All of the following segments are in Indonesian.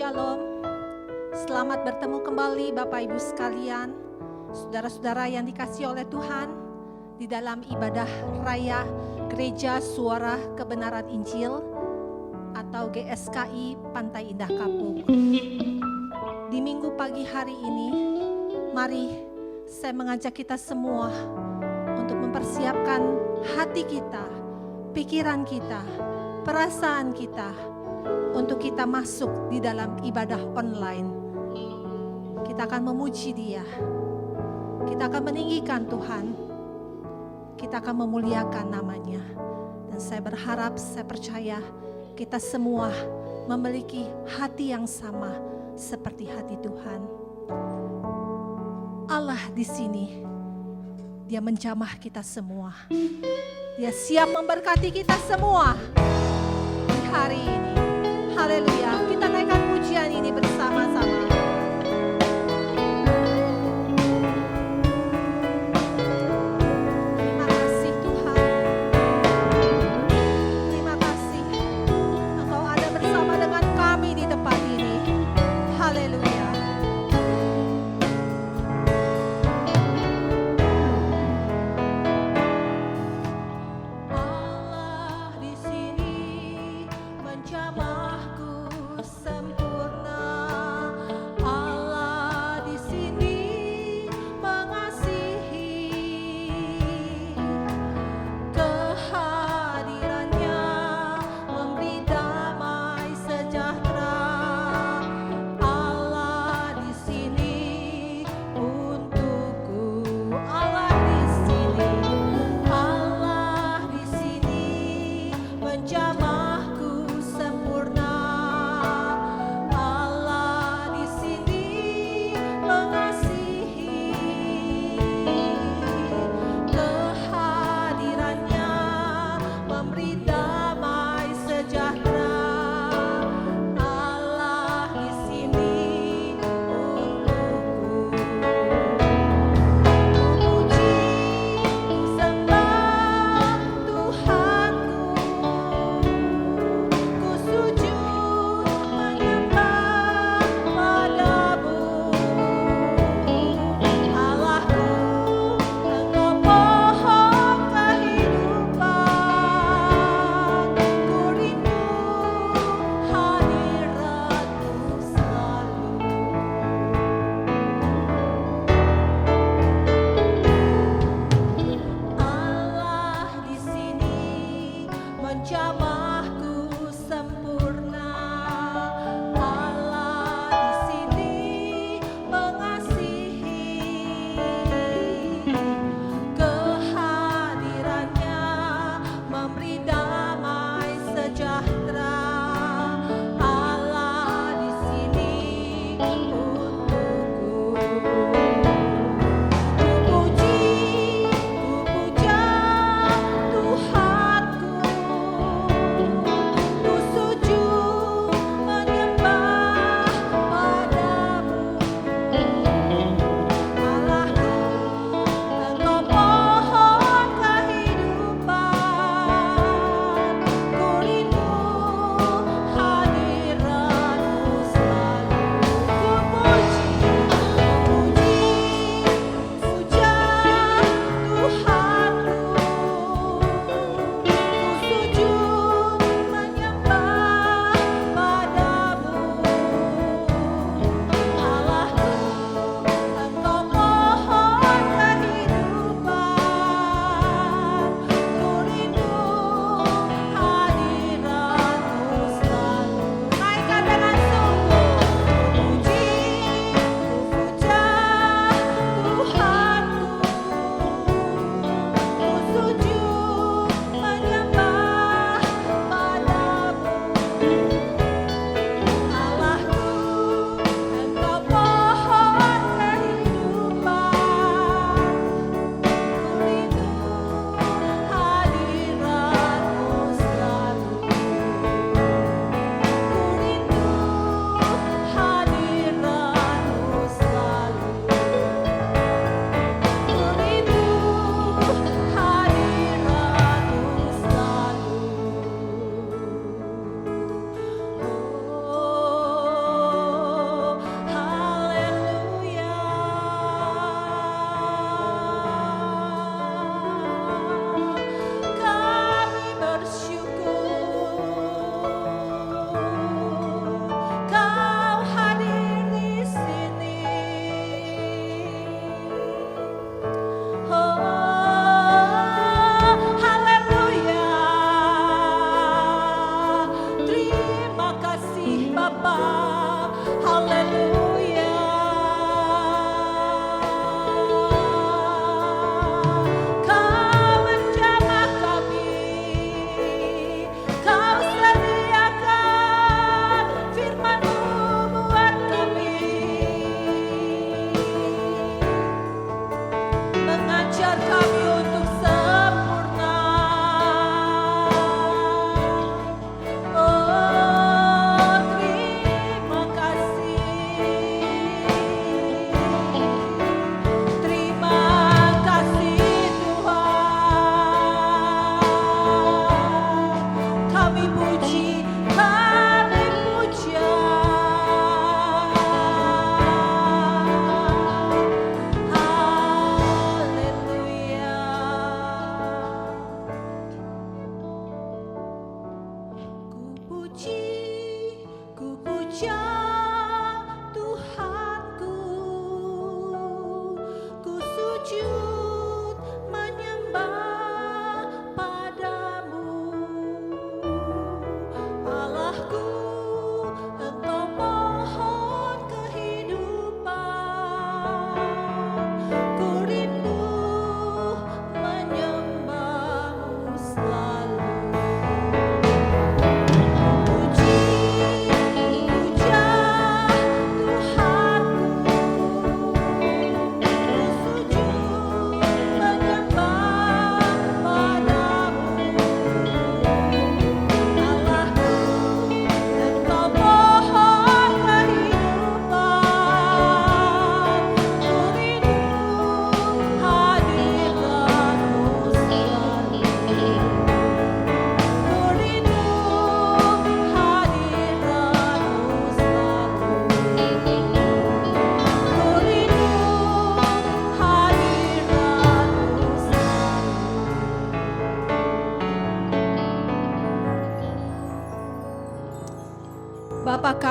Shalom. Selamat bertemu kembali Bapak Ibu sekalian, saudara-saudara yang dikasihi oleh Tuhan di dalam ibadah raya Gereja Suara Kebenaran Injil atau GSKI Pantai Indah Kapuk. Di minggu pagi hari ini, mari saya mengajak kita semua untuk mempersiapkan hati kita, pikiran kita, perasaan kita untuk kita masuk di dalam ibadah online. Kita akan memuji Dia, kita akan meninggikan Tuhan, kita akan memuliakan namanya. Dan saya berharap, saya percaya kita semua memiliki hati yang sama seperti hati Tuhan. Allah di sini, Dia menjamah kita semua. Dia siap memberkati kita semua di hari ini. Haleluya, kita naikkan pujian ini bersama-sama. Terima kasih Tuhan. Terima kasih Engkau ada bersama dengan kami di tempat ini. Haleluya. Allah di sini menjamahku sempurna.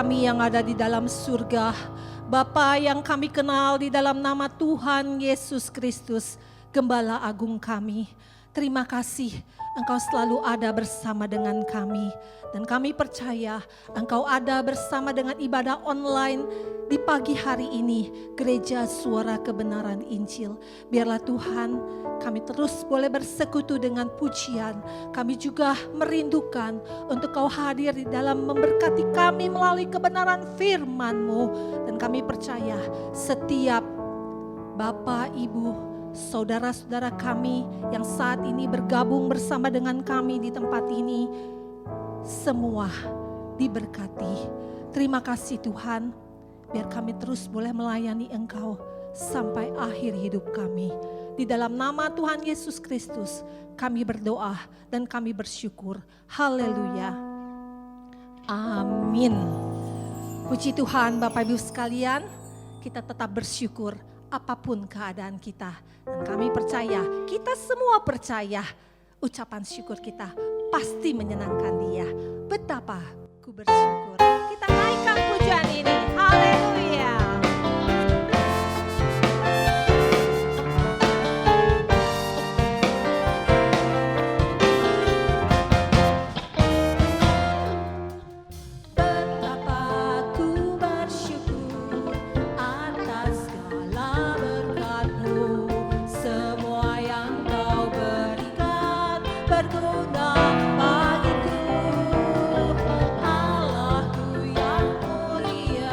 kami yang ada di dalam surga, Bapa yang kami kenal di dalam nama Tuhan Yesus Kristus, Gembala Agung kami. Terima kasih Engkau selalu ada bersama dengan kami. Dan kami percaya Engkau ada bersama dengan ibadah online di pagi hari ini, Gereja Suara Kebenaran Injil. Biarlah Tuhan kami terus boleh bersekutu dengan pujian. Kami juga merindukan untuk Kau hadir di dalam memberkati kami melalui kebenaran firman-Mu. Dan kami percaya setiap Bapak, Ibu, saudara-saudara kami yang saat ini bergabung bersama dengan kami di tempat ini, semua diberkati. Terima kasih Tuhan, biar kami terus boleh melayani Engkau sampai akhir hidup kami. Di dalam nama Tuhan Yesus Kristus kami berdoa dan kami bersyukur. Haleluya. Amin. Puji Tuhan Bapak Ibu sekalian, kita tetap bersyukur apapun keadaan kita. Dan kami percaya, kita semua percaya, ucapan syukur kita pasti menyenangkan Dia. Betapa ku bersyukur. Kita naikkan pujian ini. Haleluya. Allahku yang mulia.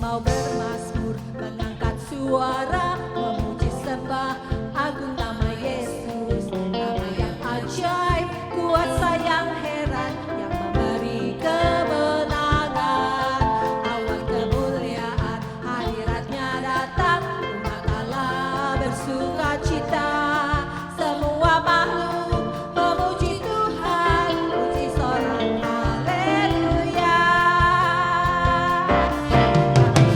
mau bermazmur, mengangkat suara, memuji sembah agung nama Yesus. Nama yang ajaib, kuasa yang heran, yang memberi kemenangan. Awan kemuliaan, hadiratnya datang, umat Allah bersuka cita. Semua makhluk memuji Tuhan, puji sorak haleluya.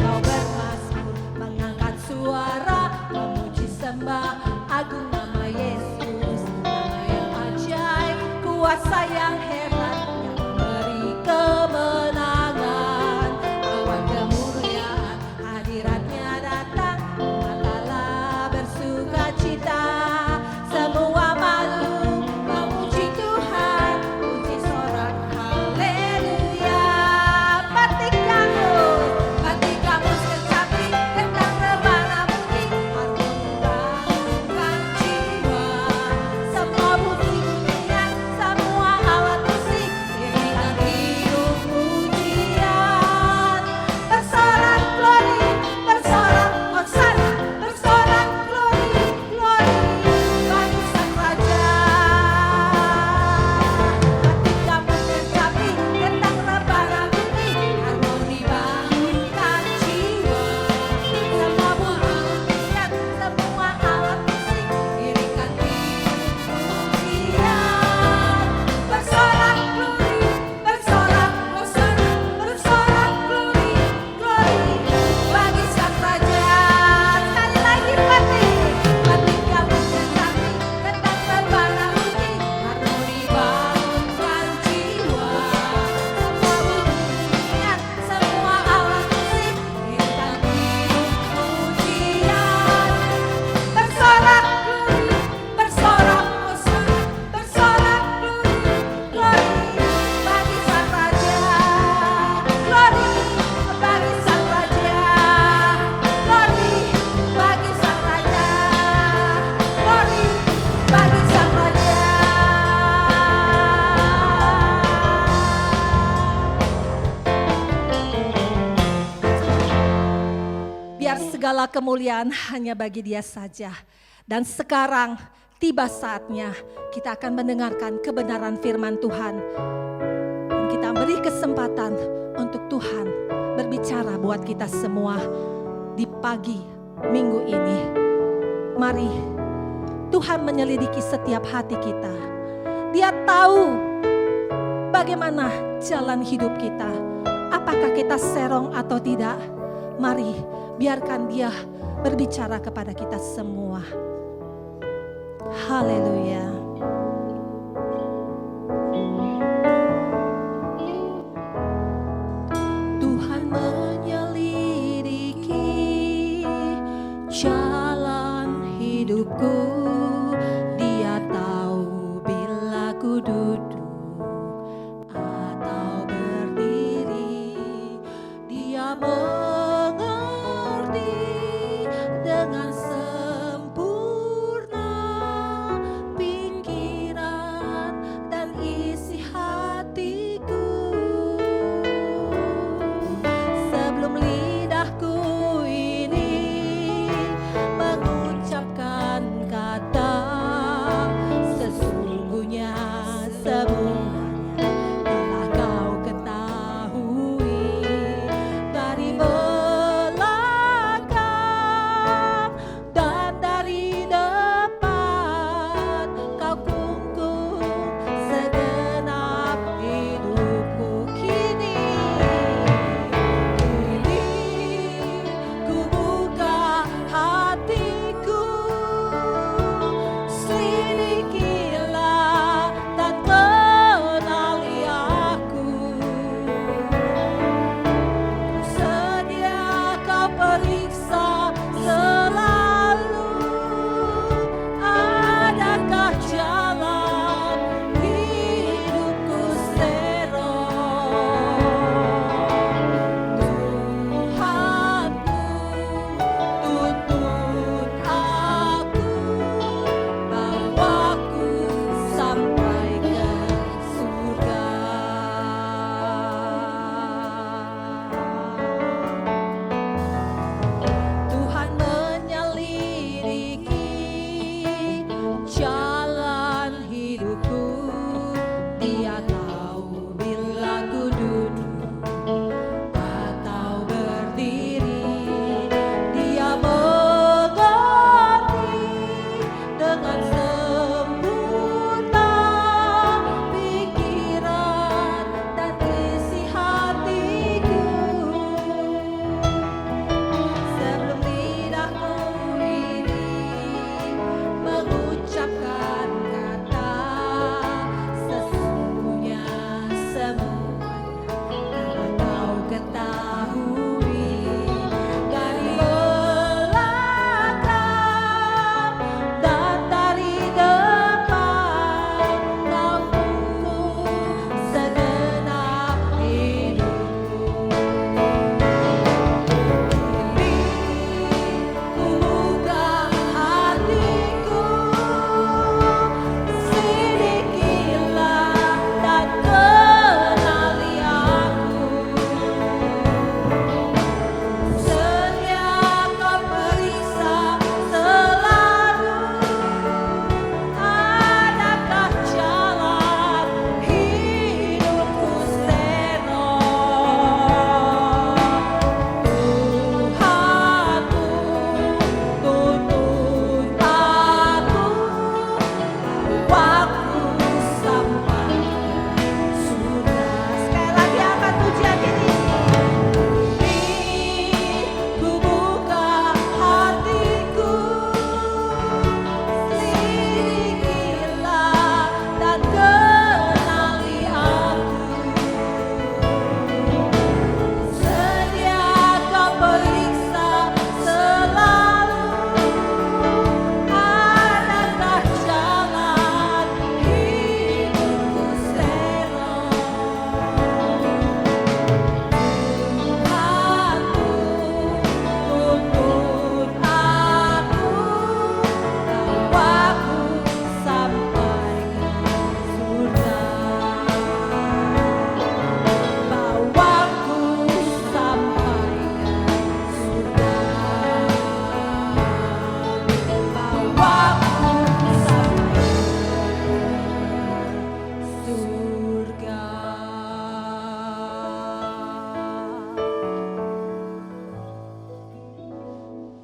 Kau bermazmur, mengangkat suara, memuji sembah agung nama Yesus. Nama yang ajaib, kuasa yang heran, yang memberi kemenangan. Awan kemuliaan, hadiratnya datang, umat Allah bersuka cita. Semua makhluk memuji Tuhan, puji sorak haleluya. Batik kamus kecapi, tentang rebana bunyi, harmoni bangunkan jiwa. Semua bunyi-bunyian, semua alat musik, iringan hidup pujian. Bersorak glory, bersorak hosanna, bersorak glory, glory bagi Sang Raja. Batik kamus kecapi, tentang rebana bunyi, harmoni bangunkan jiwa. Semua bunyi-bunyian, semua alat musik, iringan hidup pujian. Bersorak glory, bersorak hosanna, bersorak glory, glory bagi Sang Raja. Sekali lagi batik kamus kecapi, tentang rebana bunyi, harmoni bangunkan jiwa. Semua bunyi-bunyian, semua alat musik, iringan hidup pujian. Bersorak glory, bersorak hosanna, bersorak glory, glory bagi Sang Raja. Glory bagi Sang Raja, glory bagi Sang Raja, glory bagi Sang Raja. Biar segala kemuliaan hanya bagi Dia saja. Dan sekarang tiba saatnya kita akan mendengarkan kebenaran firman Tuhan. Dan kita beri kesempatan untuk Tuhan berbicara buat kita semua di pagi minggu ini. Mari Tuhan menyelidiki setiap hati kita. Dia tahu bagaimana jalan hidup kita. Apakah kita serong atau tidak? Mari biarkan Dia berbicara kepada kita semua. Haleluya. Tuhan menyelidiki jalan hidupku. Dia tahu bila ku duduk atau berdiri. Dia mengerti dengan sempurna pikiran dan isi hatiku. Sebelum lidahku ini mengucapkan kata, sesungguhnya semuanya telah kau ketahui. Dari belakang dan dari depan, kau kungkung segenap hidupku. Kini ku buka hatiku, selidikilah dan kenali aku. Sedia kau periksa selalu, adakah jalan hidupku serong. Tuhanku, tuntun aku, bawaku sampai ke surga.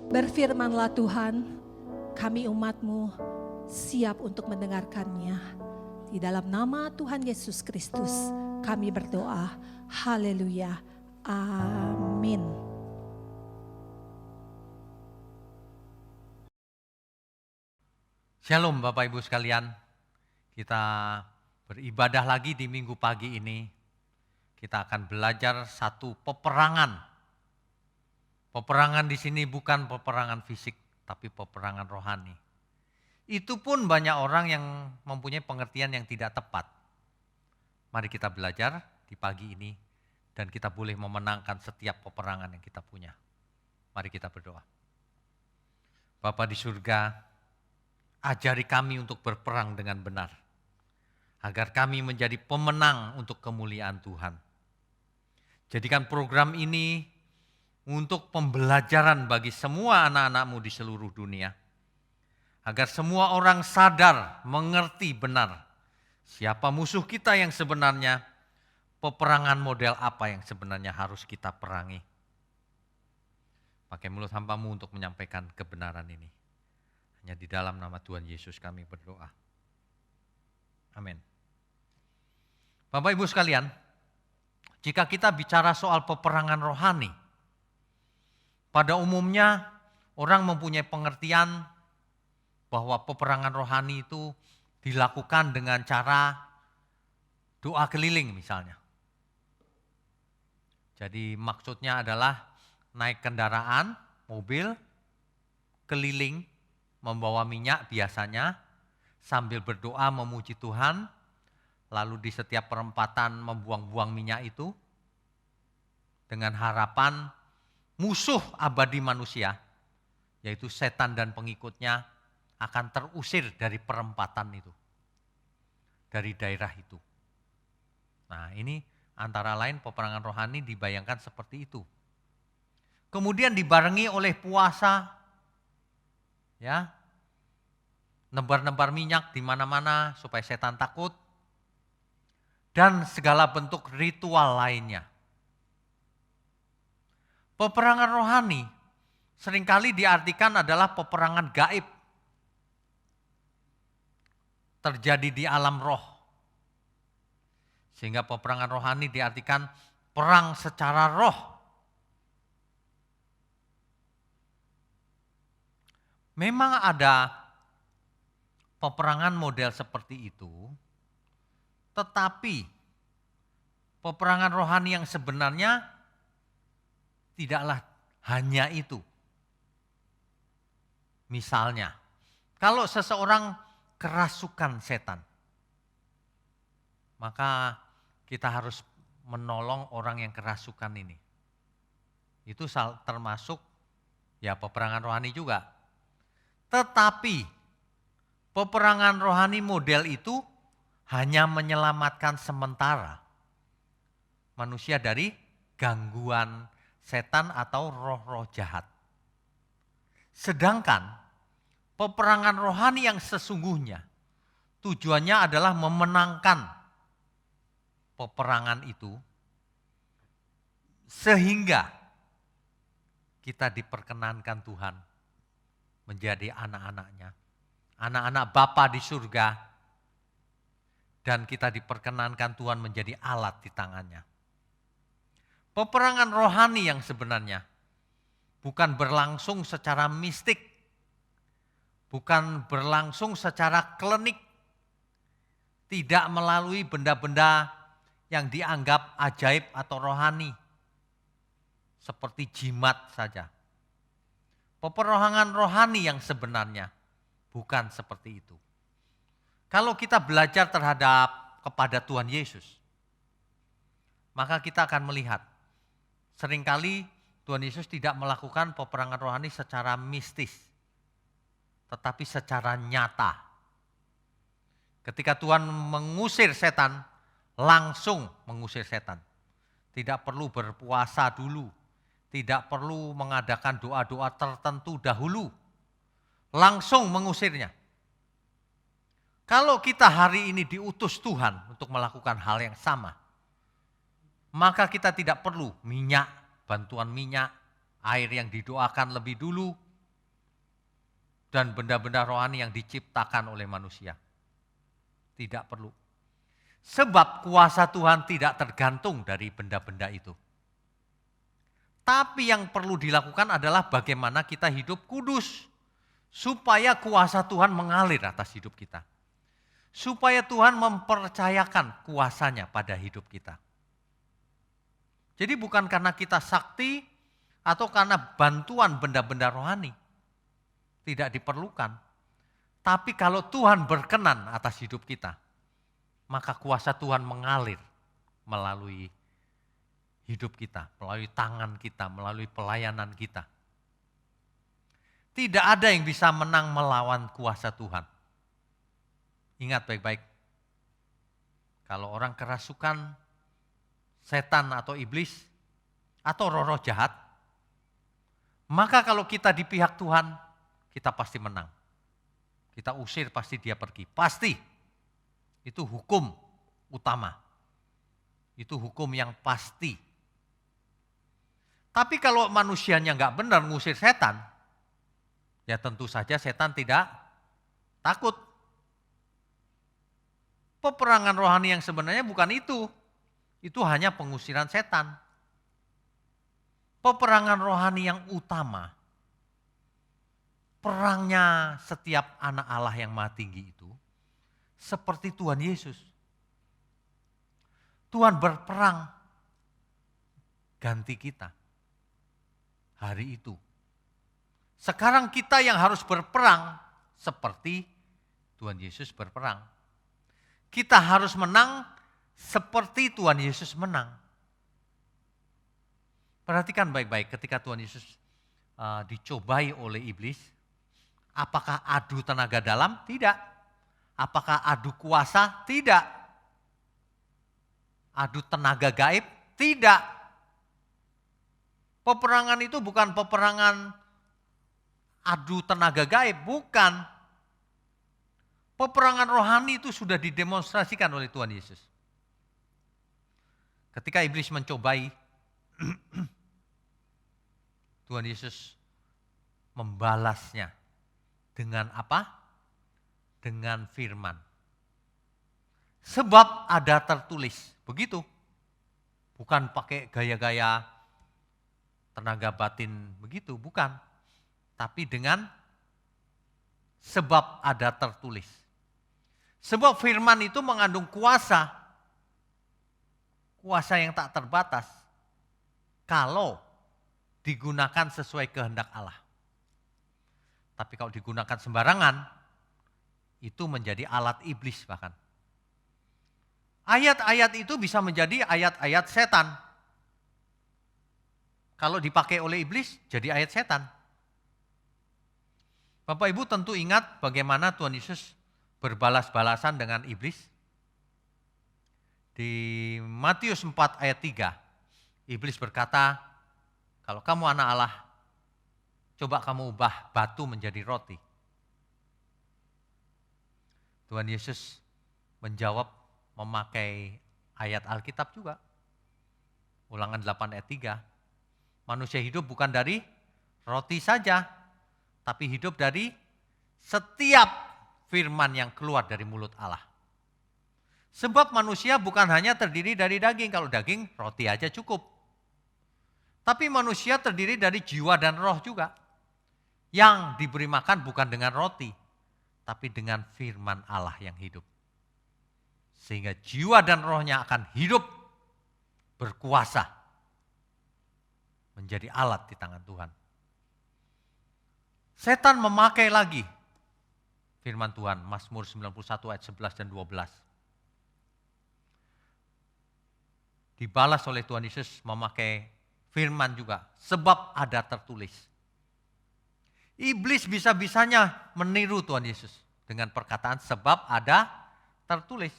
Berfirmanlah Tuhan, kami umat-Mu siap untuk mendengarkannya. Di dalam nama Tuhan Yesus Kristus kami berdoa. Haleluya. Amin. Shalom Bapak Ibu sekalian. Kita beribadah lagi di minggu pagi ini. Kita akan belajar satu peperangan. Peperangan di sini bukan peperangan fisik, tapi peperangan rohani. Itu pun banyak orang yang mempunyai pengertian yang tidak tepat. Mari kita belajar di pagi ini dan kita boleh memenangkan setiap peperangan yang kita punya. Mari kita berdoa. Bapa di surga, ajari kami untuk berperang dengan benar, agar kami menjadi pemenang untuk kemuliaan Tuhan. Jadikan program ini untuk pembelajaran bagi semua anak-anak-Mu di seluruh dunia. Agar semua orang sadar, mengerti benar siapa musuh kita yang sebenarnya, peperangan model apa yang sebenarnya harus kita perangi. Pakai mulut hamba-Mu untuk menyampaikan kebenaran ini. Hanya di dalam nama Tuhan Yesus kami berdoa. Amin. Bapak Ibu sekalian, jika kita bicara soal peperangan rohani, pada umumnya orang mempunyai pengertian bahwa peperangan rohani itu dilakukan dengan cara doa keliling misalnya. Jadi maksudnya adalah naik kendaraan, mobil, keliling, membawa minyak biasanya, sambil berdoa memuji Tuhan, lalu di setiap perempatan membuang-buang minyak itu, dengan harapan musuh abadi manusia, yaitu setan dan pengikutnya, akan terusir dari perempatan itu, dari daerah itu. Nah, ini antara lain peperangan rohani dibayangkan seperti itu. Kemudian dibarengi oleh puasa, ya, nebar-nebar minyak di mana-mana supaya setan takut, dan segala bentuk ritual lainnya. Peperangan rohani seringkali diartikan adalah peperangan gaib. Terjadi di alam roh. Sehingga peperangan rohani diartikan perang secara roh. Memang ada peperangan model seperti itu, tetapi peperangan rohani yang sebenarnya tidaklah hanya itu. Misalnya, kalau seseorang kerasukan setan, maka kita harus menolong orang yang kerasukan ini. Itu termasuk ya peperangan rohani juga. Tetapi peperangan rohani model itu hanya menyelamatkan sementara manusia dari gangguan setan atau roh-roh jahat. Sedangkan peperangan rohani yang sesungguhnya tujuannya adalah memenangkan peperangan itu sehingga kita diperkenankan Tuhan menjadi anak-anaknya, anak-anak Bapa di surga, dan kita diperkenankan Tuhan menjadi alat di tangannya. Peperangan rohani yang sebenarnya bukan berlangsung secara mistik, bukan berlangsung secara klinik, tidak melalui benda-benda yang dianggap ajaib atau rohani, seperti jimat saja. Peperangan rohani yang sebenarnya bukan seperti itu. Kalau kita belajar kepada Tuhan Yesus, maka kita akan melihat seringkali Tuhan Yesus tidak melakukan peperangan rohani secara mistis, tetapi secara nyata. Ketika Tuhan mengusir setan, langsung mengusir setan. Tidak perlu berpuasa dulu, tidak perlu mengadakan doa-doa tertentu dahulu. Langsung mengusirnya. Kalau kita hari ini diutus Tuhan untuk melakukan hal yang sama, maka kita tidak perlu minyak, bantuan minyak, air yang didoakan lebih dulu, dan benda-benda rohani yang diciptakan oleh manusia. Tidak perlu. Sebab kuasa Tuhan tidak tergantung dari benda-benda itu. Tapi yang perlu dilakukan adalah bagaimana kita hidup kudus. Supaya kuasa Tuhan mengalir atas hidup kita. Supaya Tuhan mempercayakan kuasanya pada hidup kita. Jadi bukan karena kita sakti atau karena bantuan benda-benda rohani. Tidak diperlukan. Tapi kalau Tuhan berkenan atas hidup kita, maka kuasa Tuhan mengalir melalui hidup kita, melalui tangan kita, melalui pelayanan kita. Tidak ada yang bisa menang melawan kuasa Tuhan. Ingat baik-baik, kalau orang kerasukan, setan atau iblis, atau roh-roh jahat, maka kalau kita di pihak Tuhan, kita pasti menang. Kita usir pasti dia pergi, pasti. Itu hukum utama. Itu hukum yang pasti. Tapi kalau manusianya nggak benar ngusir setan, ya tentu saja setan tidak takut. Peperangan rohani yang sebenarnya bukan itu. Itu hanya pengusiran setan. Peperangan rohani yang utama, perangnya setiap anak Allah yang Maha Tinggi itu, seperti Tuhan Yesus. Tuhan berperang ganti kita. Hari itu. Sekarang kita yang harus berperang seperti Tuhan Yesus berperang. Kita harus menang seperti Tuhan Yesus menang. Perhatikan baik-baik ketika Tuhan Yesus dicobai oleh iblis. Apakah adu tenaga dalam? Tidak. Apakah adu kuasa? Tidak. Adu tenaga gaib? Tidak. Peperangan itu bukan peperangan adu tenaga gaib, bukan. Peperangan rohani itu sudah didemonstrasikan oleh Tuhan Yesus. Ketika iblis mencobai, Tuhan Yesus membalasnya dengan apa? Dengan firman. Sebab ada tertulis, begitu. Bukan pakai gaya-gaya tenaga batin begitu, bukan. Tapi dengan sebab ada tertulis. Sebab firman itu mengandung kuasa. Kuasa yang tak terbatas. Kalau digunakan sesuai kehendak Allah. Tapi kalau digunakan sembarangan, itu menjadi alat iblis bahkan. Ayat-ayat itu bisa menjadi ayat-ayat setan. Kalau dipakai oleh iblis, jadi ayat setan. Bapak Ibu tentu ingat bagaimana Tuhan Yesus berbalas-balasan dengan iblis. Di Matius 4 ayat 3, iblis berkata, kalau kamu anak Allah, coba kamu ubah batu menjadi roti. Tuhan Yesus menjawab memakai ayat Alkitab juga. Ulangan 8 ayat 3. Manusia hidup bukan dari roti saja, tapi hidup dari setiap firman yang keluar dari mulut Allah. Sebab manusia bukan hanya terdiri dari daging, kalau daging roti aja cukup. Tapi manusia terdiri dari jiwa dan roh juga. Yang diberi makan bukan dengan roti, tapi dengan firman Allah yang hidup. Sehingga jiwa dan rohnya akan hidup berkuasa. Menjadi alat di tangan Tuhan. Setan memakai lagi firman Tuhan, Mazmur 91 ayat 11 dan 12. Dibalas oleh Tuhan Yesus memakai firman juga, sebab ada tertulis. Iblis bisa-bisanya meniru Tuhan Yesus dengan perkataan sebab ada tertulis.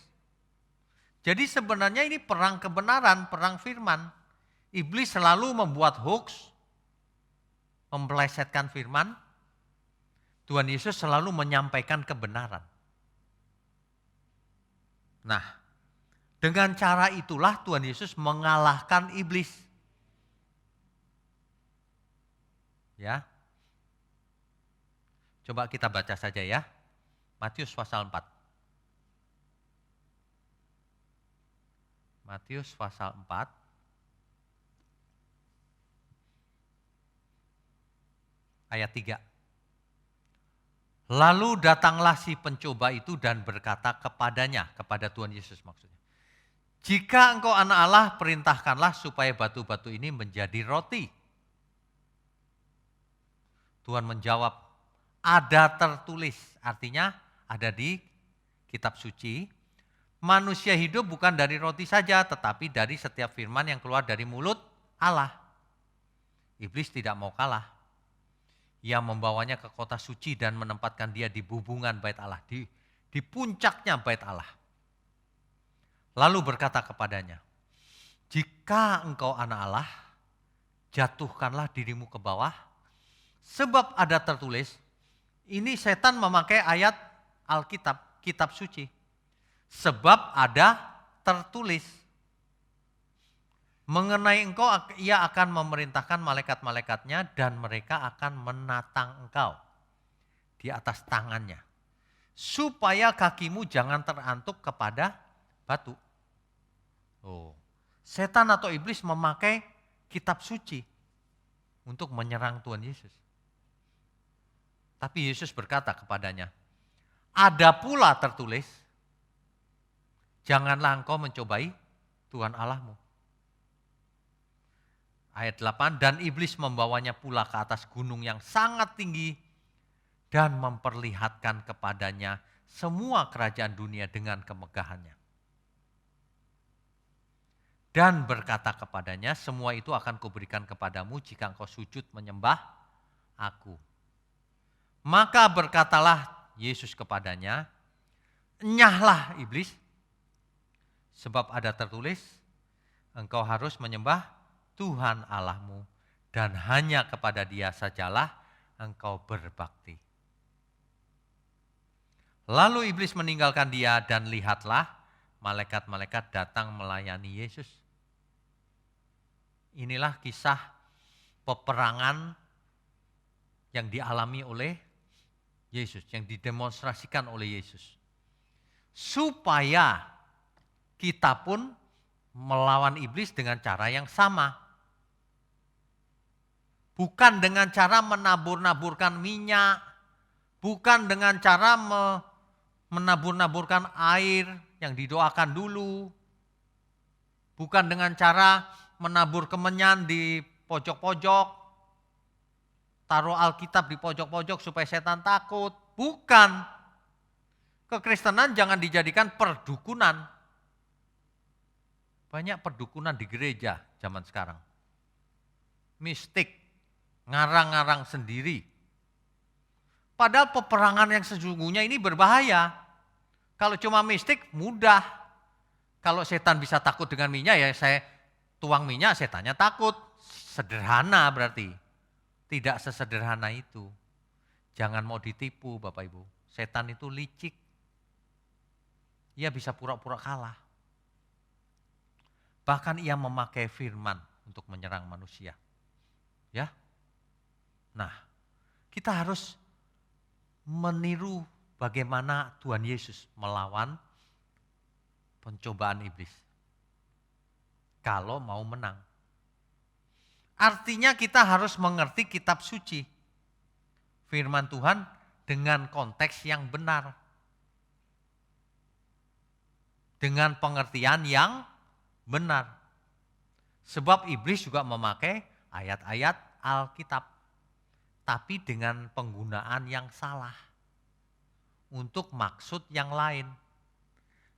Jadi sebenarnya ini perang kebenaran, perang firman. Iblis selalu membuat hoax, mempelesetkan firman. Tuhan Yesus selalu menyampaikan kebenaran. Nah, dengan cara itulah Tuhan Yesus mengalahkan iblis. Ya. Coba kita baca saja ya. Matius pasal 4. Matius pasal 4. Ayat 3. Lalu datanglah si pencoba itu dan berkata kepadanya, kepada Tuhan Yesus maksudnya. Jika engkau anak Allah, perintahkanlah supaya batu-batu ini menjadi roti. Tuhan menjawab, ada tertulis, artinya ada di kitab suci. Manusia hidup bukan dari roti saja, tetapi dari setiap firman yang keluar dari mulut Allah. Iblis tidak mau kalah. Ia membawanya ke kota suci dan menempatkan dia di bubungan bait Allah, di puncaknya bait Allah. Lalu berkata kepadanya, jika engkau anak Allah, jatuhkanlah dirimu ke bawah, sebab ada tertulis, ini setan memakai ayat Alkitab, kitab suci. Sebab ada tertulis, mengenai engkau ia akan memerintahkan malaikat-malaikatnya dan mereka akan menatang engkau di atas tangannya. Supaya kakimu jangan terantuk kepada batu. Oh, setan atau iblis memakai kitab suci untuk menyerang Tuhan Yesus. Tapi Yesus berkata kepadanya, ada pula tertulis, janganlah engkau mencobai Tuhan Allahmu. Ayat 8, dan iblis membawanya pula ke atas gunung yang sangat tinggi dan memperlihatkan kepadanya semua kerajaan dunia dengan kemegahannya. Dan berkata kepadanya, semua itu akan kuberikan kepadamu jika engkau sujud menyembah aku. Maka berkatalah Yesus kepadanya, enyahlah iblis, sebab ada tertulis, engkau harus menyembah Tuhan Allahmu dan hanya kepada Dia sajalah engkau berbakti. Lalu iblis meninggalkan dia dan lihatlah malaikat-malaikat datang melayani Yesus. Inilah kisah peperangan yang dialami oleh Yesus, yang didemonstrasikan oleh Yesus. Supaya kita pun melawan iblis dengan cara yang sama. Bukan dengan cara menabur-naburkan minyak, bukan dengan cara menabur-naburkan air yang didoakan dulu, bukan dengan cara menabur kemenyan di pojok-pojok, taruh Alkitab di pojok-pojok supaya setan takut. Bukan. Kekristenan jangan dijadikan perdukunan. Banyak perdukunan di gereja zaman sekarang. Mistik. Ngarang-ngarang sendiri. Padahal peperangan yang sesungguhnya ini berbahaya. Kalau cuma mistik mudah. Kalau setan bisa takut dengan minyak, ya saya tuang minyak, setannya takut. Sederhana berarti. Tidak sesederhana itu. Jangan mau ditipu Bapak Ibu. Setan itu licik. Ia bisa pura-pura kalah. Bahkan ia memakai firman untuk menyerang manusia. Ya. Nah, kita harus meniru bagaimana Tuhan Yesus melawan pencobaan iblis. Kalau mau menang. Artinya kita harus mengerti kitab suci. Firman Tuhan dengan konteks yang benar. Dengan pengertian yang benar. Sebab iblis juga memakai ayat-ayat Alkitab. Tapi dengan penggunaan yang salah. Untuk maksud yang lain.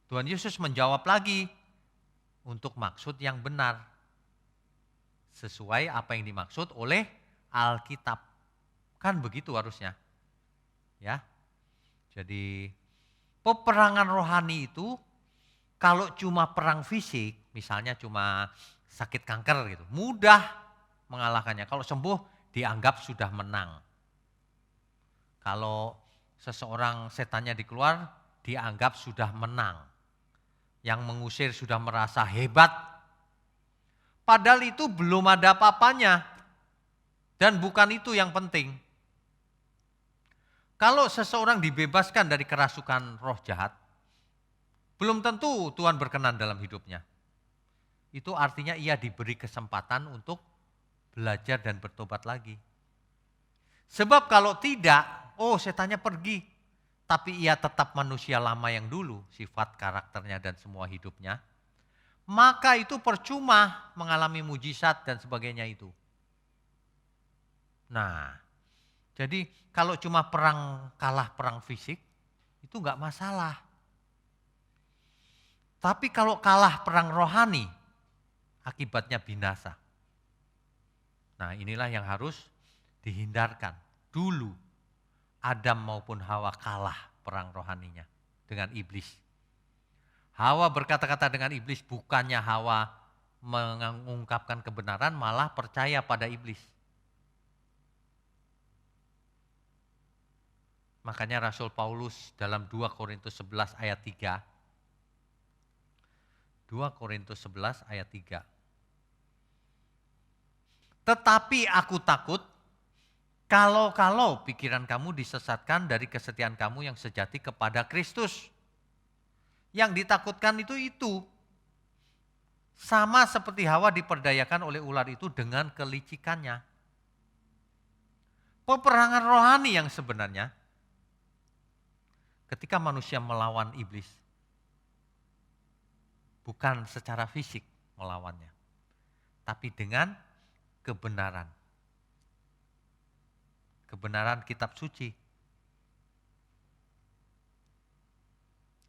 Tuhan Yesus menjawab lagi. Untuk maksud yang benar. Sesuai apa yang dimaksud oleh Alkitab. Kan begitu harusnya. Ya. Jadi peperangan rohani itu kalau cuma perang fisik, misalnya cuma sakit kanker gitu, mudah mengalahkannya. Kalau sembuh dianggap sudah menang. Kalau seseorang setannya dikeluar, dianggap sudah menang. Yang mengusir sudah merasa hebat. Padahal itu belum ada apa-apanya. Dan bukan itu yang penting. Kalau seseorang dibebaskan dari kerasukan roh jahat, belum tentu Tuhan berkenan dalam hidupnya. Itu artinya ia diberi kesempatan untuk belajar dan bertobat lagi. Sebab kalau tidak, setannya pergi. Tapi ia tetap manusia lama yang dulu, sifat karakternya dan semua hidupnya. Maka itu percuma mengalami mujizat dan sebagainya itu. Nah, jadi kalau cuma kalah perang fisik, itu enggak masalah. Tapi kalau kalah perang rohani, akibatnya binasa. Nah, inilah yang harus dihindarkan. Dulu Adam maupun Hawa kalah perang rohaninya dengan iblis. Hawa berkata-kata dengan iblis, bukannya Hawa mengungkapkan kebenaran, malah percaya pada iblis. Makanya Rasul Paulus dalam 2 Korintus 11 ayat 3. 2 Korintus 11 ayat 3. Tetapi aku takut kalau pikiran kamu disesatkan dari kesetiaan kamu yang sejati kepada Kristus. Yang ditakutkan itu. Sama seperti Hawa diperdayakan oleh ular itu dengan kelicikannya. Peperangan rohani yang sebenarnya ketika manusia melawan iblis. Bukan secara fisik melawannya. Tapi dengan kebenaran. Kebenaran kitab suci.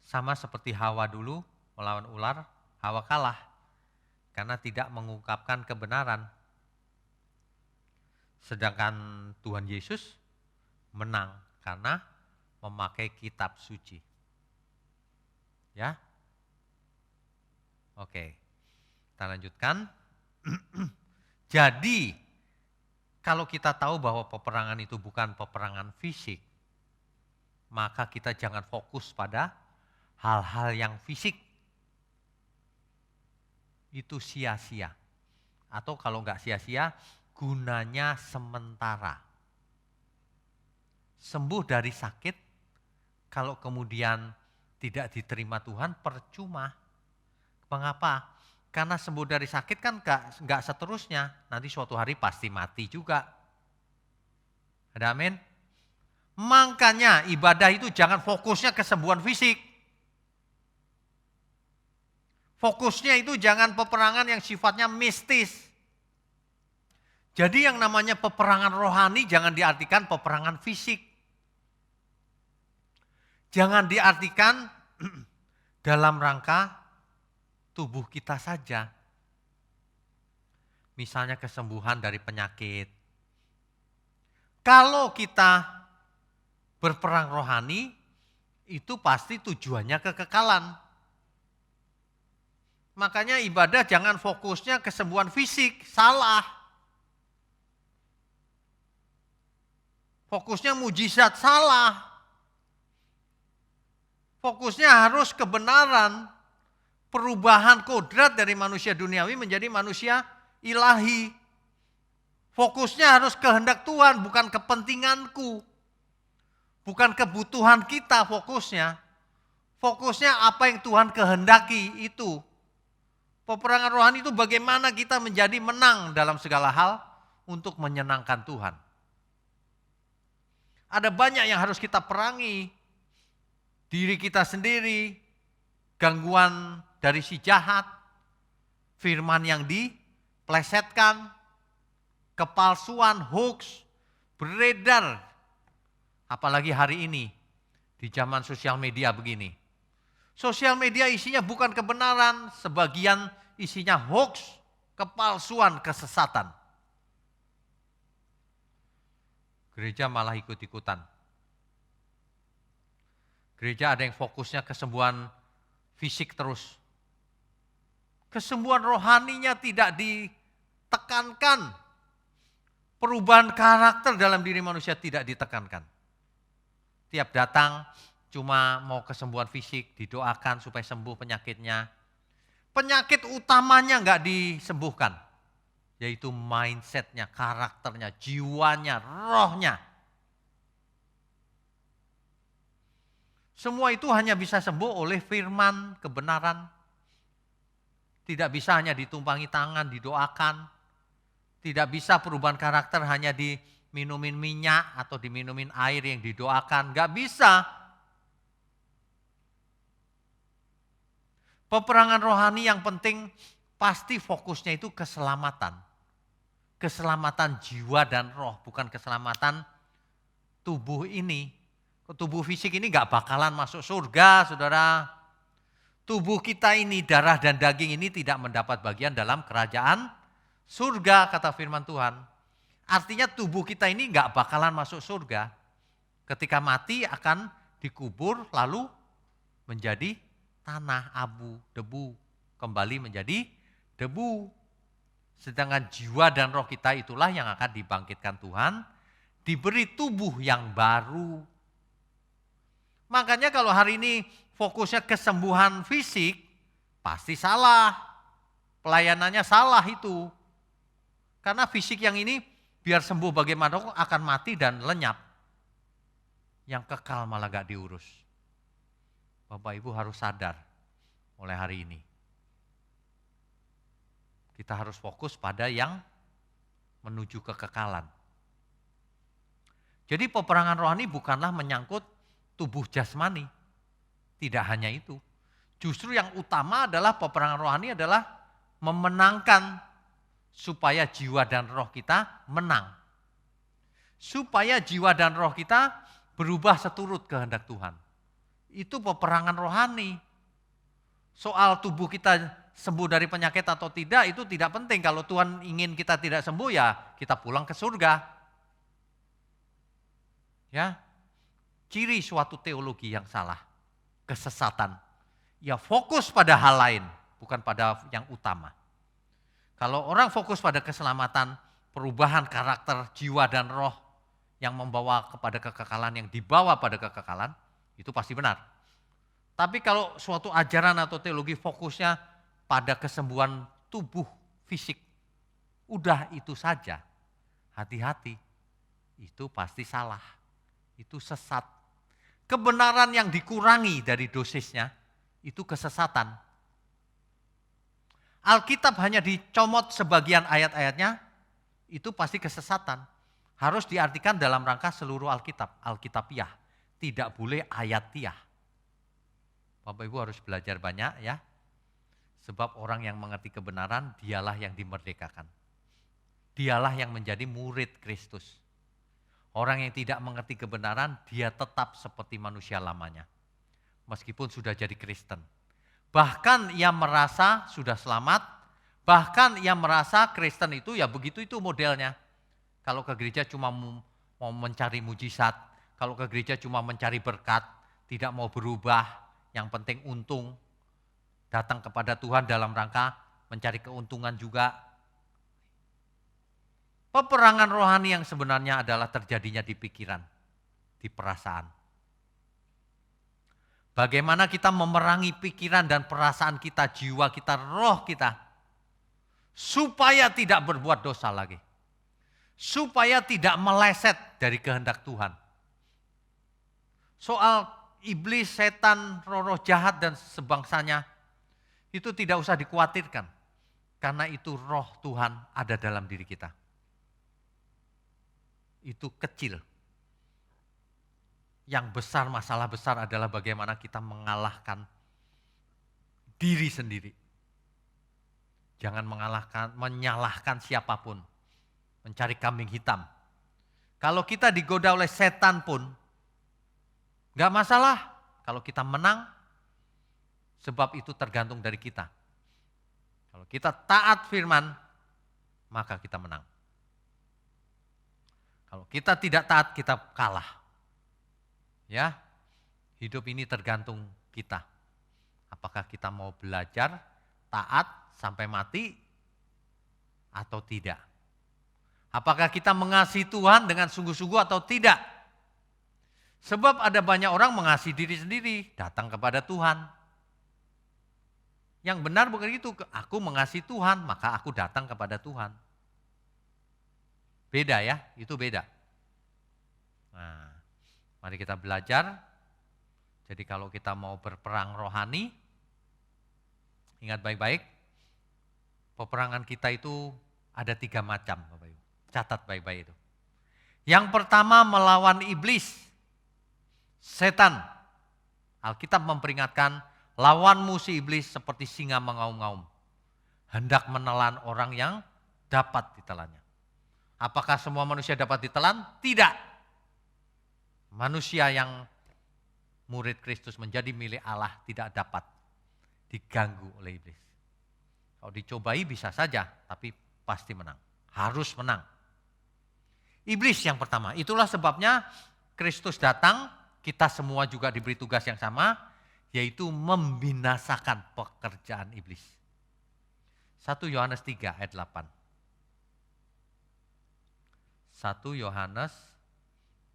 Sama seperti Hawa dulu melawan ular, Hawa kalah. Karena tidak mengungkapkan kebenaran. Sedangkan Tuhan Yesus menang karena memakai kitab suci. Ya. Oke. Kita lanjutkan. Jadi, kalau kita tahu bahwa peperangan itu bukan peperangan fisik, maka kita jangan fokus pada hal-hal yang fisik. Itu sia-sia. Atau kalau enggak sia-sia, gunanya sementara. Sembuh dari sakit, kalau kemudian tidak diterima Tuhan, percuma. Mengapa? Karena sembuh dari sakit kan enggak seterusnya. Nanti suatu hari pasti mati juga. Ada amin? Makanya ibadah itu jangan fokusnya kesembuhan fisik. Fokusnya itu jangan peperangan yang sifatnya mistis. Jadi yang namanya peperangan rohani jangan diartikan peperangan fisik. Jangan diartikan dalam rangka tubuh kita saja. Misalnya kesembuhan dari penyakit. Kalau kita berperang rohani, itu pasti tujuannya kekekalan. Makanya ibadah jangan fokusnya kesembuhan fisik, salah. Fokusnya mujizat, salah. Fokusnya harus kebenaran, perubahan kodrat dari manusia duniawi menjadi manusia ilahi. Fokusnya harus kehendak Tuhan, bukan kepentinganku. Bukan kebutuhan kita fokusnya. Fokusnya apa yang Tuhan kehendaki itu. Peperangan rohani itu bagaimana kita menjadi menang dalam segala hal untuk menyenangkan Tuhan. Ada banyak yang harus kita perangi. Diri kita sendiri, gangguan dari si jahat, firman yang diplesetkan, kepalsuan, hoax, beredar. Apalagi hari ini, di zaman sosial media begini. Sosial media isinya bukan kebenaran, sebagian isinya hoax, kepalsuan, kesesatan. Gereja malah ikut-ikutan. Gereja ada yang fokusnya kesembuhan fisik terus. Kesembuhan rohaninya tidak ditekankan. Perubahan karakter dalam diri manusia tidak ditekankan. Tiap datang cuma mau kesembuhan fisik, didoakan supaya sembuh penyakitnya. Penyakit utamanya enggak disembuhkan. Yaitu mindsetnya, karakternya, jiwanya, rohnya. Semua itu hanya bisa sembuh oleh firman kebenaran. Tidak bisa hanya ditumpangi tangan, didoakan. Tidak bisa perubahan karakter hanya diminumin minyak atau diminumin air yang didoakan. Gak bisa. Peperangan rohani yang penting pasti fokusnya itu keselamatan. Keselamatan jiwa dan roh, bukan keselamatan tubuh ini. Tubuh fisik ini gak bakalan masuk surga, saudara. Tubuh kita ini, darah dan daging ini tidak mendapat bagian dalam kerajaan surga, kata firman Tuhan. Artinya tubuh kita ini gak bakalan masuk surga. Ketika mati akan dikubur lalu menjadi tanah, abu, debu. Kembali menjadi debu. Sedangkan jiwa dan roh kita itulah yang akan dibangkitkan Tuhan. Diberi tubuh yang baru. Makanya kalau hari ini fokusnya kesembuhan fisik, pasti salah. Pelayanannya salah itu. Karena fisik yang ini biar sembuh bagaimana akan mati dan lenyap. Yang kekal malah gak diurus. Bapak Ibu harus sadar mulai hari ini. Kita harus fokus pada yang menuju kekekalan. Jadi peperangan rohani bukanlah menyangkut tubuh jasmani. Tidak hanya itu. Justru yang utama adalah peperangan rohani adalah memenangkan supaya jiwa dan roh kita menang. Supaya jiwa dan roh kita berubah seturut kehendak Tuhan. Itu peperangan rohani. Soal tubuh kita sembuh dari penyakit atau tidak itu tidak penting. Kalau Tuhan ingin kita tidak sembuh ya kita pulang ke surga. Ya, ciri suatu teologi yang salah, kesesatan. Ya fokus pada hal lain, bukan pada yang utama. Kalau orang fokus pada keselamatan, perubahan karakter jiwa dan roh yang membawa kepada kekekalan, yang dibawa pada kekekalan, itu pasti benar. Tapi kalau suatu ajaran atau teologi fokusnya pada kesembuhan tubuh fisik, udah itu saja, hati-hati, itu pasti salah, itu sesat. Kebenaran yang dikurangi dari dosisnya, itu kesesatan. Alkitab hanya dicomot sebagian ayat-ayatnya, itu pasti kesesatan. Harus diartikan dalam rangka seluruh Alkitab, Alkitabiah. Tidak boleh ayatiah. Bapak Ibu harus belajar banyak ya. Sebab orang yang mengerti kebenaran, dialah yang dimerdekakan. Dialah yang menjadi murid Kristus. Orang yang tidak mengerti kebenaran, dia tetap seperti manusia lamanya. Meskipun sudah jadi Kristen. Bahkan ia merasa sudah selamat, bahkan ia merasa Kristen itu ya begitu itu modelnya. Kalau ke gereja cuma mau mencari mujizat, kalau ke gereja cuma mencari berkat, tidak mau berubah, yang penting untung. Datang kepada Tuhan dalam rangka mencari keuntungan juga. Peperangan rohani yang sebenarnya adalah terjadinya di pikiran, di perasaan. Bagaimana kita memerangi pikiran dan perasaan kita, jiwa kita, roh kita. Supaya tidak berbuat dosa lagi. Supaya tidak meleset dari kehendak Tuhan. Soal iblis, setan, roh-roh jahat dan sebangsanya, itu tidak usah dikhawatirkan. Karena itu roh Tuhan ada dalam diri kita. Itu kecil. Yang besar, masalah besar adalah bagaimana kita mengalahkan diri sendiri. Jangan menyalahkan siapapun. Mencari kambing hitam. Kalau kita digoda oleh setan pun, gak masalah. Kalau kita menang, sebab itu tergantung dari kita. Kalau kita taat firman, maka kita menang. Kalau kita tidak taat, kita kalah. Ya, hidup ini tergantung kita. Apakah kita mau belajar, taat sampai mati atau tidak? Apakah kita mengasihi Tuhan dengan sungguh-sungguh atau tidak? Sebab ada banyak orang mengasihi diri sendiri, datang kepada Tuhan. Yang benar bukan itu, aku mengasihi Tuhan, maka aku datang kepada Tuhan. Beda ya, itu beda. Nah, mari kita belajar. Jadi kalau kita mau berperang rohani, ingat baik-baik, peperangan kita itu ada 3 macam, Bapak Ibu. Catat baik-baik itu. Yang pertama melawan iblis, setan. Alkitab memperingatkan, lawanmu si iblis seperti singa mengaum-ngaum, hendak menelan orang yang dapat ditelannya. Apakah semua manusia dapat ditelan? Tidak. Manusia yang murid Kristus menjadi milik Allah tidak dapat diganggu oleh iblis. Kalau dicobai bisa saja, tapi pasti menang. Harus menang. Iblis yang pertama, itulah sebabnya Kristus datang, kita semua juga diberi tugas yang sama, yaitu membinasakan pekerjaan iblis. 1 Yohanes 3 ayat 8. 1 Yohanes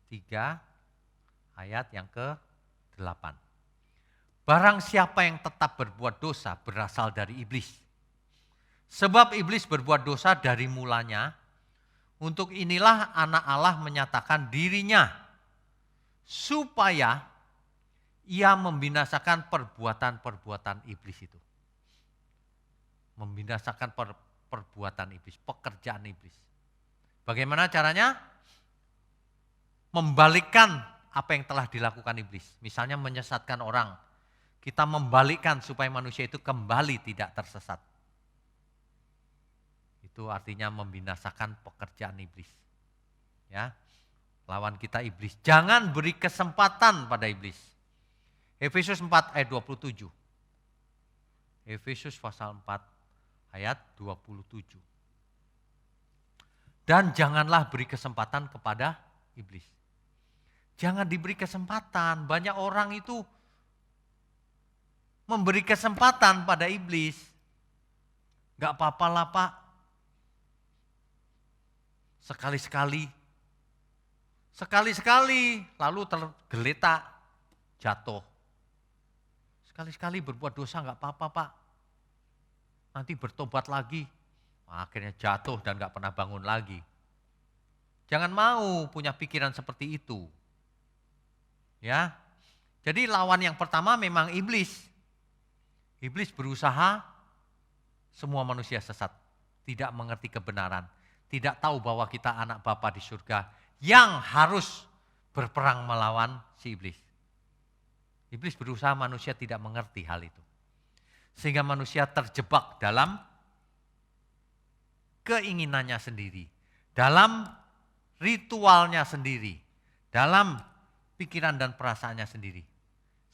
3 ayat yang ke-8. Barang siapa yang tetap berbuat dosa berasal dari iblis. Sebab iblis berbuat dosa dari mulanya, untuk inilah anak Allah menyatakan dirinya, supaya ia membinasakan perbuatan-perbuatan iblis itu. Membinasakan perbuatan iblis, pekerjaan iblis. Bagaimana caranya? Membalikkan apa yang telah dilakukan iblis. Misalnya menyesatkan orang. Kita membalikkan supaya manusia itu kembali tidak tersesat. Itu artinya membinasakan pekerjaan iblis. Ya. Lawan kita iblis. Jangan beri kesempatan pada iblis. Efesus 4 ayat 27. Efesus pasal 4 ayat 27. Dan janganlah beri kesempatan kepada iblis. Jangan diberi kesempatan. Banyak orang itu memberi kesempatan pada iblis. Gak apa-apa lah Pak. Sekali-sekali lalu tergeletak, jatuh. Sekali-sekali berbuat dosa gak apa-apa Pak. Nanti bertobat lagi. Akhirnya jatuh dan gak pernah bangun lagi. Jangan mau punya pikiran seperti itu. Ya. Jadi lawan yang pertama memang iblis. Iblis berusaha semua manusia sesat. Tidak mengerti kebenaran. Tidak tahu bahwa kita anak Bapa di surga yang harus berperang melawan si iblis. Iblis berusaha manusia tidak mengerti hal itu. Sehingga manusia terjebak dalam keinginannya sendiri, dalam ritualnya sendiri, dalam pikiran dan perasaannya sendiri.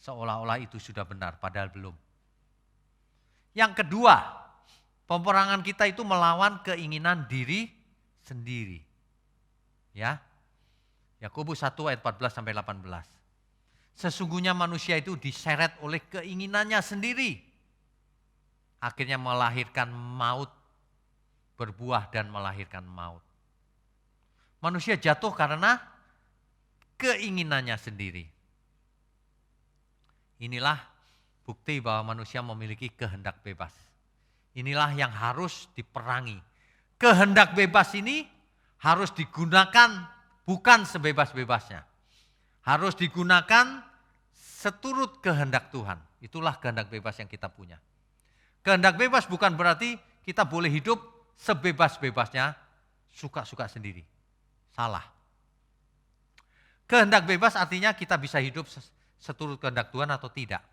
Seolah-olah itu sudah benar, padahal belum. Yang kedua, peperangan kita itu melawan keinginan diri sendiri. Ya. Yakobus 1 ayat 14 sampai 18. Sesungguhnya manusia itu diseret oleh keinginannya sendiri. Akhirnya melahirkan maut, berbuah dan melahirkan maut. Manusia jatuh karena keinginannya sendiri. Inilah bukti bahwa manusia memiliki kehendak bebas. Inilah yang harus diperangi. Kehendak bebas ini harus digunakan bukan sebebas-bebasnya. Harus digunakan seturut kehendak Tuhan. Itulah kehendak bebas yang kita punya. Kehendak bebas bukan berarti kita boleh hidup sebebas-bebasnya, suka-suka sendiri. Salah. Kehendak bebas artinya kita bisa hidup seturut kehendak Tuhan atau tidak.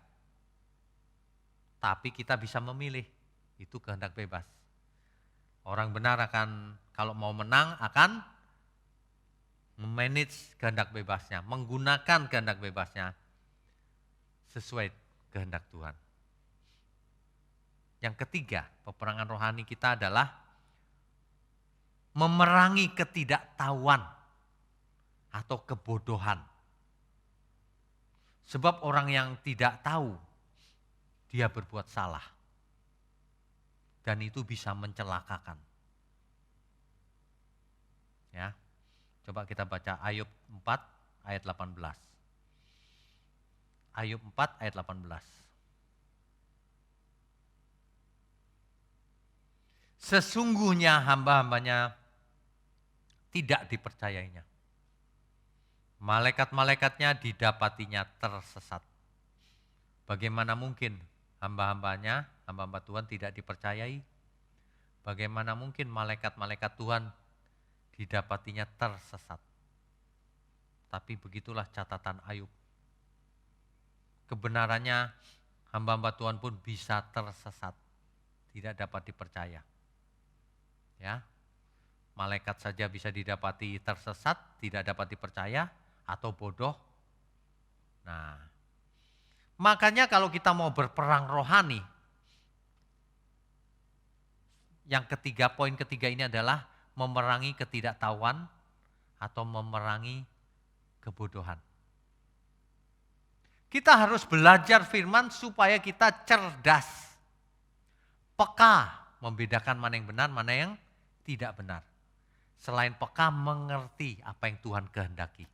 Tapi kita bisa memilih, itu kehendak bebas. Orang benar akan, kalau mau menang, akan memanage kehendak bebasnya, menggunakan kehendak bebasnya sesuai kehendak Tuhan. Yang ketiga, peperangan rohani kita adalah memerangi ketidaktahuan atau kebodohan. Sebab orang yang tidak tahu, dia berbuat salah. Dan itu bisa mencelakakan. Ya. Coba kita baca Ayub 4 ayat 18. Ayub 4 ayat 18. Sesungguhnya hamba-hambanya tidak dipercayainya. Malaikat-malaikatnya didapatinya tersesat. Bagaimana mungkin hamba-hamba Tuhan tidak dipercayai? Bagaimana mungkin malaikat-malaikat Tuhan didapatinya tersesat? Tapi begitulah catatan Ayub. Kebenarannya hamba-hamba Tuhan pun bisa tersesat, tidak dapat dipercaya. Ya, malaikat saja bisa didapati tersesat, tidak dapat dipercaya, atau bodoh. Nah, makanya kalau kita mau berperang rohani, yang ketiga, poin ketiga ini adalah memerangi ketidaktahuan atau memerangi kebodohan. Kita harus belajar firman supaya kita cerdas, peka membedakan mana yang benar, mana yang tidak benar. Selain peka, mengerti apa yang Tuhan kehendaki.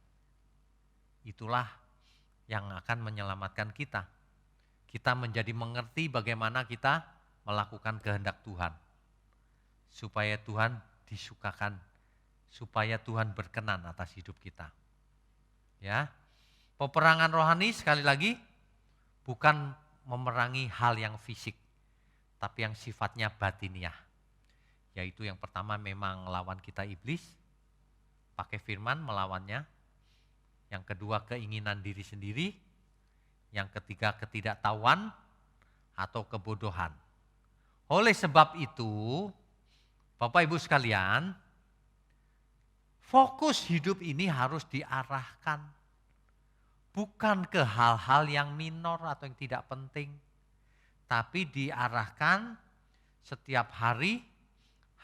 Itulah yang akan menyelamatkan kita. Kita menjadi mengerti bagaimana kita melakukan kehendak Tuhan. Supaya Tuhan disukakan, supaya Tuhan berkenan atas hidup kita. Ya, peperangan rohani sekali lagi bukan memerangi hal yang fisik, tapi yang sifatnya batiniah. Yaitu yang pertama memang lawan kita iblis, pakai firman melawannya. Yang kedua keinginan diri sendiri. Yang ketiga ketidaktahuan atau kebodohan. Oleh sebab itu, Bapak Ibu sekalian, fokus hidup ini harus diarahkan. Bukan ke hal-hal yang minor atau yang tidak penting. Tapi diarahkan setiap hari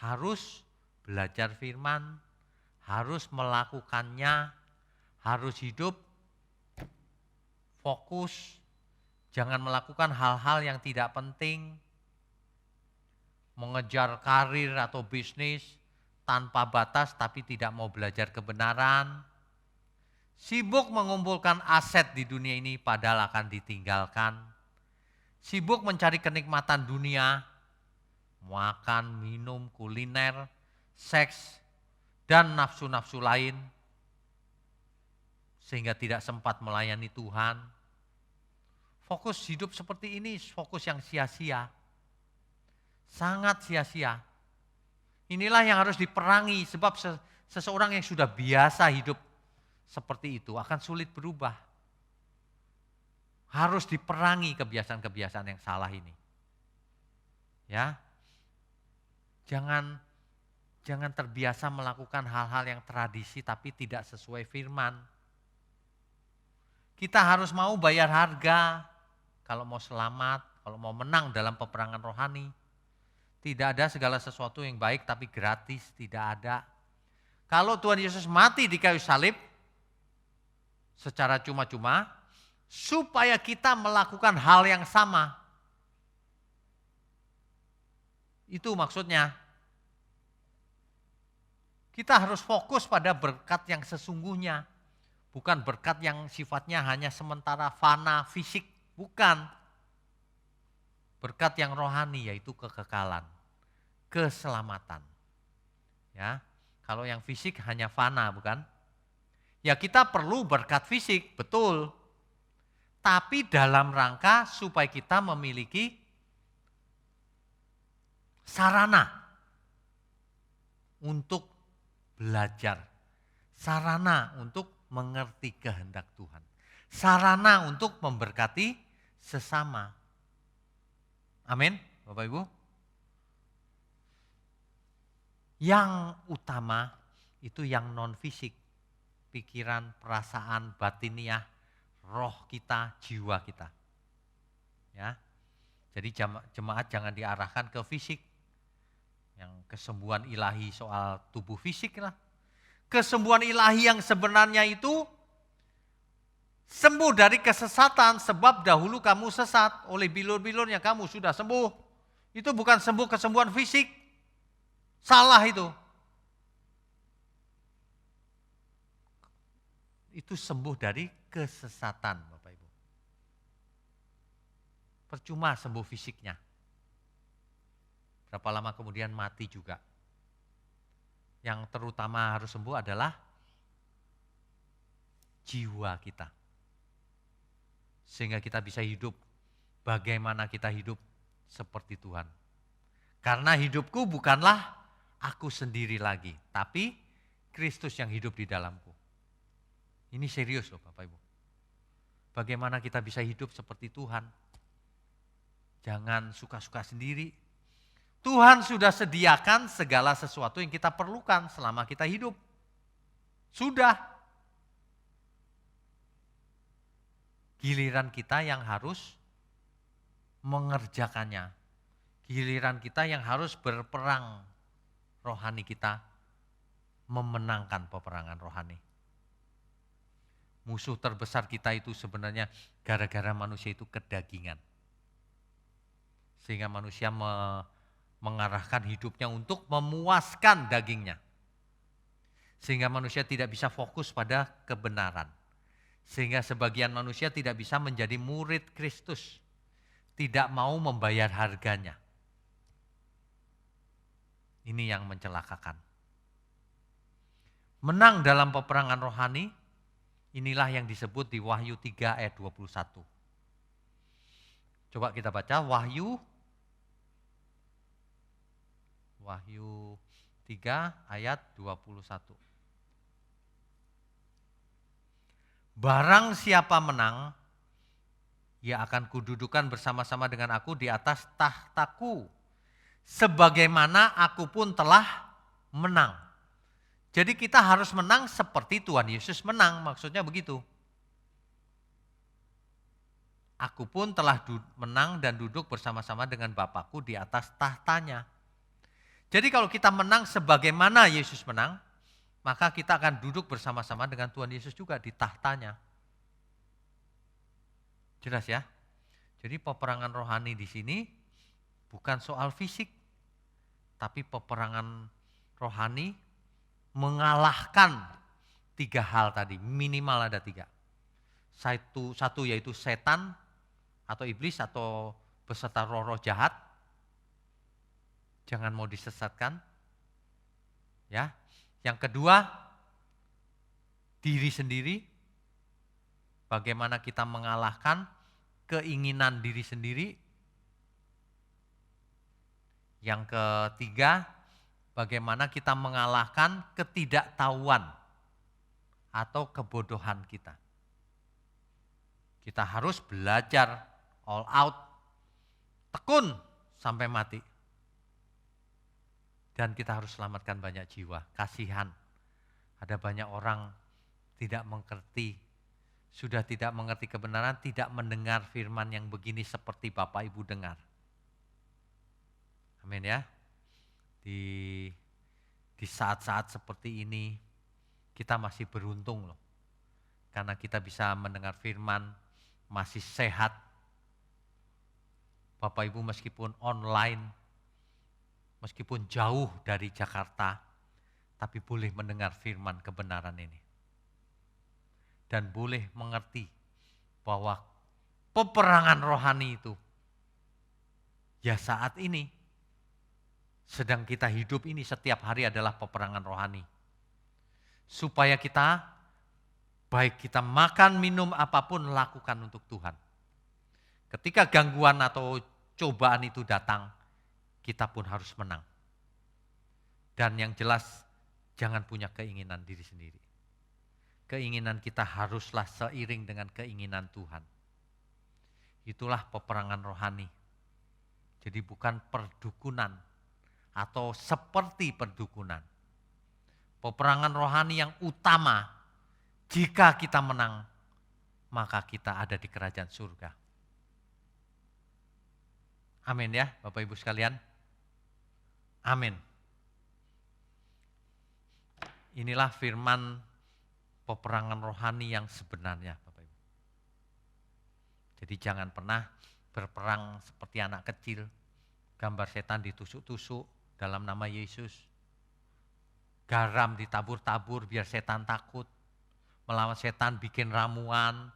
harus belajar firman, harus melakukannya, harus hidup fokus, jangan melakukan hal-hal yang tidak penting, mengejar karir atau bisnis tanpa batas tapi tidak mau belajar kebenaran, sibuk mengumpulkan aset di dunia ini padahal akan ditinggalkan, sibuk mencari kenikmatan dunia, makan, minum, kuliner, seks, dan nafsu-nafsu lain, sehingga tidak sempat melayani Tuhan. Fokus hidup seperti ini, fokus yang sia-sia. Sangat sia-sia. Inilah yang harus diperangi, sebab seseorang yang sudah biasa hidup seperti itu akan sulit berubah. Harus diperangi kebiasaan-kebiasaan yang salah ini. Ya. Jangan terbiasa melakukan hal-hal yang tradisi tapi tidak sesuai firman. Kita harus mau bayar harga kalau mau selamat, kalau mau menang dalam peperangan rohani. Tidak ada segala sesuatu yang baik tapi gratis, tidak ada. Kalau Tuhan Yesus mati di kayu salib secara cuma-cuma supaya kita melakukan hal yang sama. Itu maksudnya. Kita harus fokus pada berkat yang sesungguhnya. Bukan berkat yang sifatnya hanya sementara fana fisik, bukan. Berkat yang rohani yaitu kekekalan, keselamatan. Ya, kalau yang fisik hanya fana, bukan? Ya kita perlu berkat fisik, betul. Tapi dalam rangka supaya kita memiliki sarana untuk belajar, sarana untuk mengerti kehendak Tuhan, sarana untuk memberkati sesama. Amin, Bapak Ibu. Yang utama itu yang non fisik, pikiran, perasaan, batiniah, roh kita, jiwa kita. Ya. Jadi jemaat jangan diarahkan ke fisik. Yang kesembuhan ilahi soal tubuh fisik lah. Kesembuhan ilahi yang sebenarnya itu sembuh dari kesesatan sebab dahulu kamu sesat oleh bilur-bilur yang kamu sudah sembuh. Itu bukan sembuh kesembuhan fisik. Salah itu. Itu sembuh dari kesesatan, Bapak Ibu. Percuma sembuh fisiknya. Berapa lama kemudian mati juga. Yang terutama harus sembuh adalah jiwa kita. Sehingga kita bisa hidup bagaimana kita hidup seperti Tuhan. Karena hidupku bukanlah aku sendiri lagi, tapi Kristus yang hidup di dalamku. Ini serius loh Bapak Ibu. Bagaimana kita bisa hidup seperti Tuhan. Jangan suka-suka sendiri. Tuhan sudah sediakan segala sesuatu yang kita perlukan selama kita hidup. Sudah. Giliran kita yang harus mengerjakannya. Giliran kita yang harus berperang rohani kita, memenangkan peperangan rohani. Musuh terbesar kita itu sebenarnya gara-gara manusia itu kedagingan. Sehingga manusia mengarahkan hidupnya untuk memuaskan dagingnya. Sehingga manusia tidak bisa fokus pada kebenaran. Sehingga sebagian manusia tidak bisa menjadi murid Kristus. Tidak mau membayar harganya. Ini yang mencelakakan. Menang dalam peperangan rohani, inilah yang disebut di Wahyu 3 ayat 21. Coba kita baca Wahyu 3 ayat 21. Barang siapa menang, ia akan kududukan bersama-sama dengan aku di atas tahtaku. Sebagaimana aku pun telah menang. Jadi kita harus menang seperti Tuhan Yesus menang, maksudnya begitu. Aku pun telah menang dan duduk bersama-sama dengan Bapakku di atas tahtanya. Jadi kalau kita menang sebagaimana Yesus menang, maka kita akan duduk bersama-sama dengan Tuhan Yesus juga di tahtanya. Jelas ya? Jadi peperangan rohani di sini bukan soal fisik, tapi peperangan rohani mengalahkan 3 hal tadi, minimal ada 3. Satu yaitu setan atau iblis atau beserta roh-roh jahat. Jangan mau disesatkan. Ya. Yang kedua, diri sendiri. Bagaimana kita mengalahkan keinginan diri sendiri. Yang ketiga, bagaimana kita mengalahkan ketidaktahuan atau kebodohan kita. Kita harus belajar all out, tekun sampai mati. Dan kita harus selamatkan banyak jiwa, kasihan. Ada banyak orang tidak mengerti, sudah tidak mengerti kebenaran, tidak mendengar firman yang begini seperti Bapak Ibu dengar. Amin ya. Di saat-saat seperti ini kita masih beruntung loh. Karena kita bisa mendengar firman, masih sehat. Bapak Ibu meskipun online, meskipun jauh dari Jakarta, tapi boleh mendengar firman kebenaran ini. Dan boleh mengerti bahwa peperangan rohani itu, ya saat ini, sedang kita hidup ini setiap hari adalah peperangan rohani. Supaya kita, baik kita makan, minum, apapun lakukan untuk Tuhan. Ketika gangguan atau cobaan itu datang, kita pun harus menang. Dan yang jelas, jangan punya keinginan diri sendiri. Keinginan kita haruslah seiring dengan keinginan Tuhan. Itulah peperangan rohani. Jadi bukan perdukunan atau seperti perdukunan. Peperangan rohani yang utama, jika kita menang, maka kita ada di kerajaan surga. Amin ya Bapak Ibu sekalian. Amin. Inilah firman peperangan rohani yang sebenarnya Bapak Ibu. Jadi jangan pernah berperang seperti anak kecil, gambar setan ditusuk-tusuk dalam nama Yesus. Garam ditabur-tabur biar setan takut. Melawan setan bikin ramuan.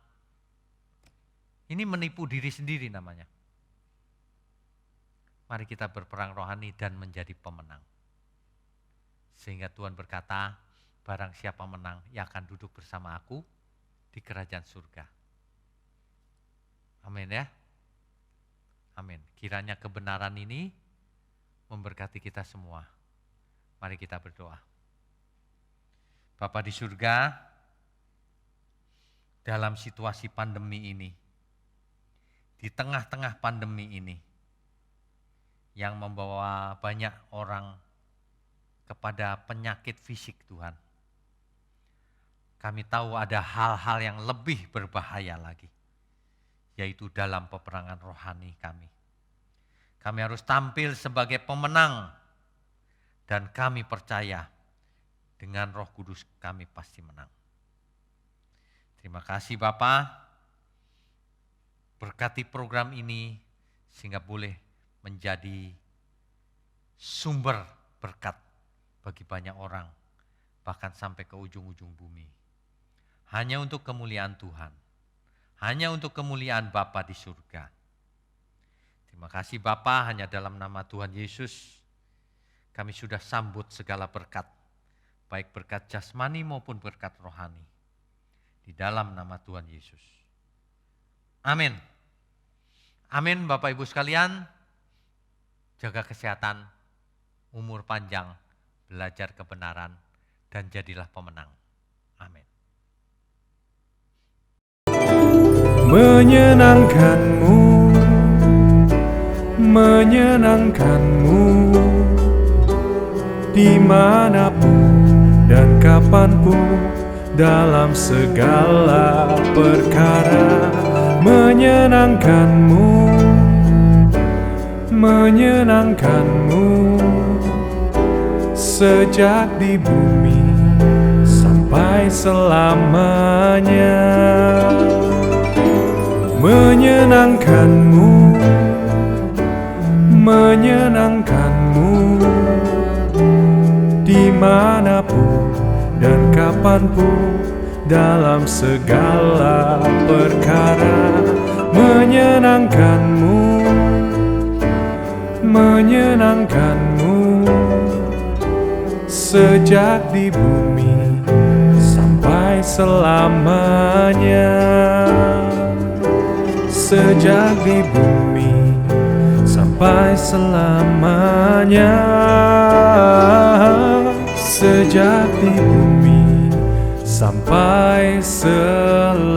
Ini menipu diri sendiri namanya. Mari kita berperang rohani dan menjadi pemenang. Sehingga Tuhan berkata, barang siapa menang, ia akan duduk bersama aku di kerajaan surga. Amin ya. Amin. Kiranya kebenaran ini memberkati kita semua. Mari kita berdoa. Bapa di surga, dalam situasi pandemi ini, di tengah-tengah pandemi ini, yang membawa banyak orang kepada penyakit fisik Tuhan. Kami tahu ada hal-hal yang lebih berbahaya lagi, yaitu dalam peperangan rohani kami. Kami harus tampil sebagai pemenang, dan kami percaya dengan Roh Kudus kami pasti menang. Terima kasih Bapa, berkati program ini sehingga boleh menjadi sumber berkat bagi banyak orang, bahkan sampai ke ujung-ujung bumi. Hanya untuk kemuliaan Tuhan, hanya untuk kemuliaan Bapa di surga. Terima kasih Bapa, hanya dalam nama Tuhan Yesus kami sudah sambut segala berkat, baik berkat jasmani maupun berkat rohani. Di dalam nama Tuhan Yesus. Amin. Amin Bapak Ibu sekalian. Jaga kesehatan, umur panjang, belajar kebenaran, dan jadilah pemenang. Amin. Menyenangkanmu, menyenangkanmu, dimanapun dan kapanpun, dalam segala perkara. Menyenangkanmu, menyenangkanmu, sejak di bumi sampai selamanya. Menyenangkanmu, menyenangkanmu, dimanapun dan kapanpun, dalam segala perkara. Menyenangkanmu, menyenangkanmu, sejak di bumi sampai selamanya. Sejak di bumi sampai selamanya. Sejak di bumi sampai selamanya.